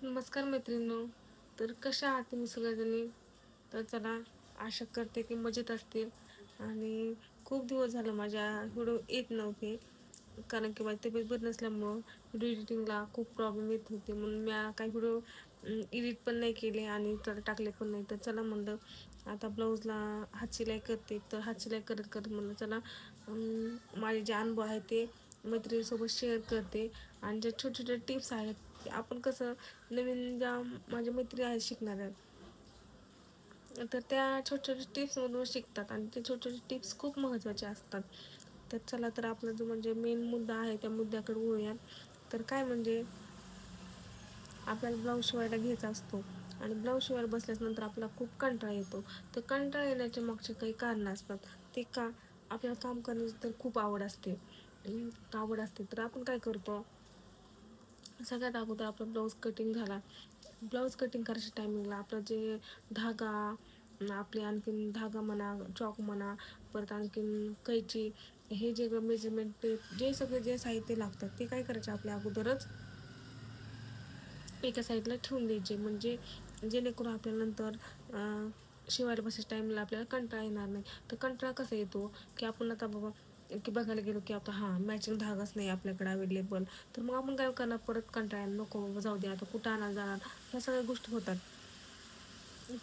नमस्कार मैत्रिणींनो. तर कशा आहात तुम्ही सगळ्याजणी? तर चला, आशा करते की मजेत असतील. आणि खूप दिवस झालं माझ्या व्हिडिओ येत नव्हते, कारण की माझी तब्येत बरी नसल्यामुळं व्हिडिओ एडिटिंगला खूप प्रॉब्लेम येत होते, म्हणून मी काही व्हिडिओ एडिट पण नाही केले आणि तर टाकले पण नाही. तर चला म्हणलं, आता ब्लाऊजला हातशिलाई करते, तर हातशिलाई करत करत म्हणलं चला, माझे जे अनुभव आहेत ते मैत्रिणीसोबत शेअर करते. आणि ज्या छोट्या छोट्या टिप्स आहेत, ते आपण कसं, नवीन ज्या माझ्या मैत्रिणी आहेत शिकणाऱ्या, तर त्या छोट्या छोट्या टिप्समधून शिकतात आणि ते छोट्या छोट्या टिप्स खूप महत्त्वाचे असतात. तर चला, तर आपला जो म्हणजे मेन मुद्दा आहे त्या मुद्द्याकडे वळूयात. तर काय म्हणजे, आपल्याला ब्लाऊज शिवायला घ्यायचा असतो आणि ब्लाऊज शिवायला बसल्यानंतर आपल्याला खूप कंटाळा येतो. तर कंटाळा येण्याच्या मागचे काही कारणं असतात. ते का, आपल्याला काम करण्याची तर खूप आवड असते. आवड असते तर आपण काय करतो, सगळ्यात अगोदर आपला ब्लाऊज कटिंग झाला. ब्लाऊज कटिंग करायच्या टायमिंगला आपलं जे धागा, आपले आणखीन धागा म्हणा, चॉक म्हणा, परत आणखीन कैची, हे जे मेजरमेंट टेप, जे सगळे जे साहित्य लागतात ते काय करायचे, आपल्या अगोदरच एका साईडला ठेवून द्यायचे. म्हणजे जेणेकरून आपल्याला नंतर शिवायला बसायच्या टाईमला आपल्याला कंटाळा येणार नाही. तर कंटाळा कसा येतो, की आपण आता बाबा की बघायला गेलो की आता मॅचिंग धागाच नाही आपल्याकडे अवेलेबल. तर मग आपण काय करणार, परत कंटाळा, नको बाबा जाऊ दे, आता कुठं आणायला जाणार, ह्या सगळ्या गोष्टी होतात.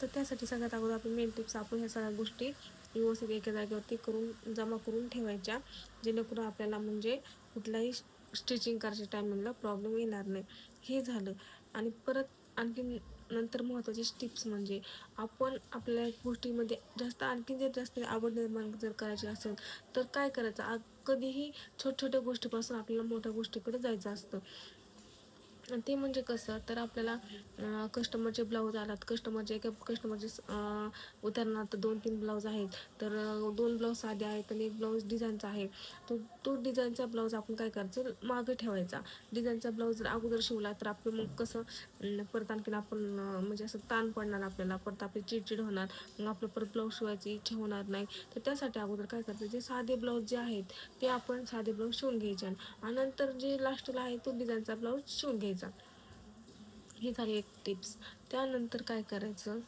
तर त्यासाठी सगळ्यात अगोदर आपण मेन टिप्स, आपण ह्या सगळ्या गोष्टी व्यवस्थित एका जागेवरती करून जमा करून ठेवायच्या, जेणेकरून आपल्याला म्हणजे कुठलाही स्टिचिंग करायच्या टायमिंगला प्रॉब्लेम येणार नाही. हे झालं. आणि परत आणखीन नंतर महत्त्वाची टिप्स म्हणजे, आपण आपल्या गोष्टीमध्ये जास्त आणखीन जर जास्त आवड निर्माण जर करायची असेल, तर काय करायचं, कधीही छोट्या छोट्या गोष्टीपासून आपल्याला मोठ्या गोष्टीकडे जायचं असतं. आणि ते म्हणजे कसं, तर आपल्याला कस्टमरचे ब्लाऊज आलात, एका कस्टमरचे उदाहरणार्थ 2-3 ब्लाऊज आहेत. तर 2 ब्लाऊज साधे आहेत आणि एक ब्लाऊज डिझाईनचा आहे. तो तो डिझाईनचा ब्लाऊज आपण काय करायचं, मागे ठेवायचा. डिझाईनचा ब्लाऊज जर अगोदर शिवला तर आपलं मग कसं, परत आणखीन आपण म्हणजे असं ताण पडणार आपल्याला, परत आपली चिडचिड होणार, मग आपलं परत ब्लाऊज शिवायची इच्छा होणार नाही. तर त्यासाठी अगोदर काय करायचं, जे साधे ब्लाऊज जे आहेत ते आपण साधे ब्लाऊज शिवून घ्यायचे, आणि नंतर जे लास्टला आहे तो डिझाईनचा ब्लाऊज शिवून घ्यायचा. ही झाली एक टिप्स. त्यानंतर काय करायचं,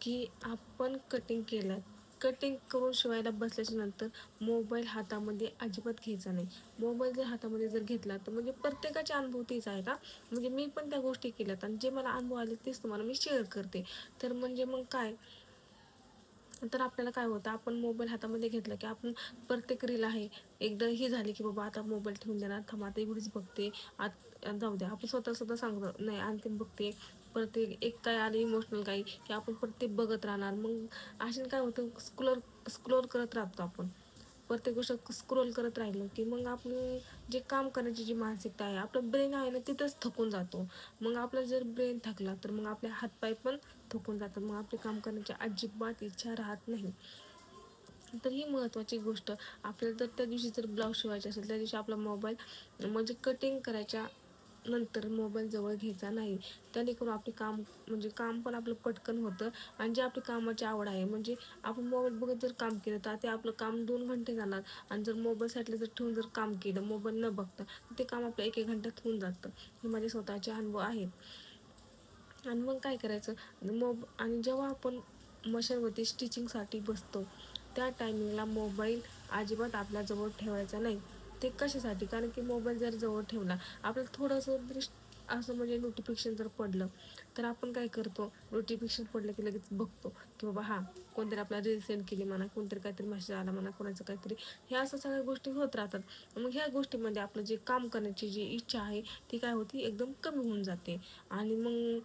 की आपण कटिंग केलं, कटिंग करून शिवायला बसल्याच्या नंतर मोबाईल हातामध्ये अजिबात घ्यायचा नाही. मोबाईल जर हातामध्ये जर घेतला तर म्हणजे प्रत्येकाचे अनुभव तेच आहेत हां. म्हणजे मी पण त्या गोष्टी केल्यात आणि जे मला अनुभव आले तेच तुम्हाला मी शेअर करते. तर म्हणजे मग काय, तर आपल्याला काय होतं, आपण मोबाईल हातामध्ये घेतला की आपण प्रत्येक रील आहे, एकदा ही झाली की बाबा आता मोबाईल ठेवून देणार, थांब आता एवढीच बघते, जाऊ द्या, आपण स्वतः सांगतो नाही आणखीन बघते. प्रत्येक एक काय आलं इमोशनल काही, की आपण प्रत्येक बघत राहणार. मग अशाने काय होतं, स्क्रोल करत राहतो आपण. प्रत्येक गोष्ट स्क्रोल करत राहिलो की मग आपण जे काम करण्याची जी मानसिकता आहे, आपलं ब्रेन आहे ना तिथंच थकून जातो. मग आपला जर ब्रेन थकला तर मग आपले हातपाय पण थकून जातात, मग आपले काम करण्याची अजिबात इच्छा राहत नाही. तर ही महत्त्वाची गोष्ट. आपल्याला जर त्या दिवशी जर ब्लाऊज शिवायचे असेल, त्या दिवशी आपला मोबाईल म्हणजे कटिंग करायच्या नंतर मोबाईल जवळ घ्यायचा नाही. त्याने करून आपले काम म्हणजे काम पण आपलं पटकन होतं. आणि जे आपली कामाची आवड आहे, म्हणजे आपण मोबाईल बघत जर काम केलं तर ते आपलं काम 2 घंटे जाणार. आणि जर मोबाईल साईडला जर ठेवून जर काम केलं, मोबाईल न बघता, तर ते काम आपलं 1-1 घंट्यात होऊन जातं. हे माझे स्वतःचे अनुभव आहेत. आणि मग काय करायचं, आणि जेव्हा आपण मशीनवरती स्टिचिंगसाठी बसतो, त्या टायमिंगला मोबाईल अजिबात आपल्याजवळ ठेवायचा नाही. ते कशासाठी, कारण की मोबाईल जर जवळ ठेवला, आपल्याला थोडंसं असं म्हणजे नोटिफिकेशन जर पडलं, तर आपण काय करतो, नोटिफिकेशन पडलं की लगेच बघतो, की बाबा कोणतरी आपल्याला रील सेंड केली म्हणा, कोणतरी काहीतरी मेसेज आला म्हणा, कोणाचं काहीतरी, ह्या असं सगळ्या गोष्टी होत राहतात. मग ह्या गोष्टीमध्ये आपलं जे काम करण्याची जी इच्छा आहे, ती काय होती, एकदम कमी होऊन जाते. आणि मग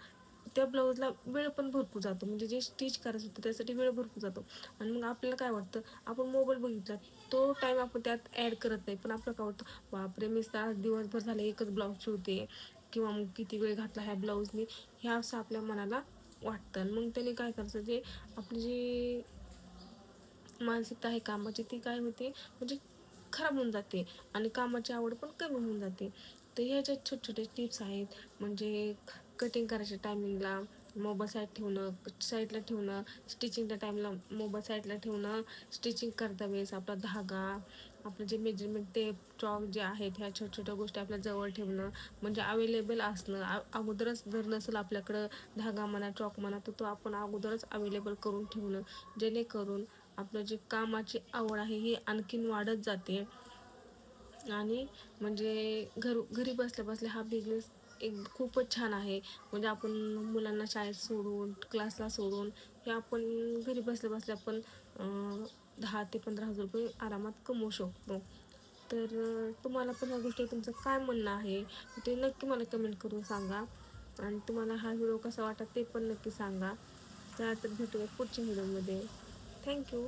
त्या ब्लाऊजला वेळ पण भरपूर जातो, म्हणजे जे स्टिच करायचं होतं त्यासाठी वेळ भरपूर जातो. आणि मग आपल्याला काय वाटतं, आपण मोबाईल बघितला, तो टाईम आपण त्यात ॲड करत नाही. पण आपलं काय वाटतं, बापरे मी आज दिवसभर झाले एकच ब्लाऊज शिवते, किंवा मग किती वेळ घातला ह्या ब्लाऊजनी, ह्या असं आपल्या मनाला वाटतं. आणि मग त्याने काय करायचं, जे आपली जी मानसिकता आहे कामाची, ती काय होते, म्हणजे खराब होऊन जाते आणि कामाची आवड पण कमी होऊन जाते. तर ह्या ज्या छोटे-छोटे टिप्स आहेत, म्हणजे कटिंग करायच्या टायमिंगला मोबाईल साईडला ठेवणं, स्टिचिंगच्या टाईमला मोबाईल साईडला ठेवणं, स्टिचिंग करता वेळेस आपला धागा, आपलं जे मेजरमेंट टेप चॉक जे आहेत ह्या छोट्या छोट्या गोष्टी आपल्या जवळ ठेवणं, म्हणजे अवेलेबल असणं. अगोदरच जर नसेल आपल्याकडं धागा म्हणा चॉक म्हणा तर तो आपण अगोदरच अवेलेबल करून ठेवणं, जेणेकरून आपलं जे कामाची आवड आहे ही आणखीन वाढत जाते. आणि म्हणजे घरी बसल्या बसल्या हा बिझनेस एक खूपच छान आहे. म्हणजे आपण मुलांना शाळेत सोडून क्लासला सोडून हे आपण घरी बसल्या बसल्या आपण 10 ते 15 हजार रुपये आरामात कमवू शकतो. तर तुम्हाला पण ह्या गोष्टीवर तुमचं काय म्हणणं आहे ते नक्की मला कमेंट करून सांगा. आणि तुम्हाला हा व्हिडिओ कसा वाटला ते पण नक्की सांगा. तर भेटूया पुढच्या व्हिडिओमध्ये. थँक्यू.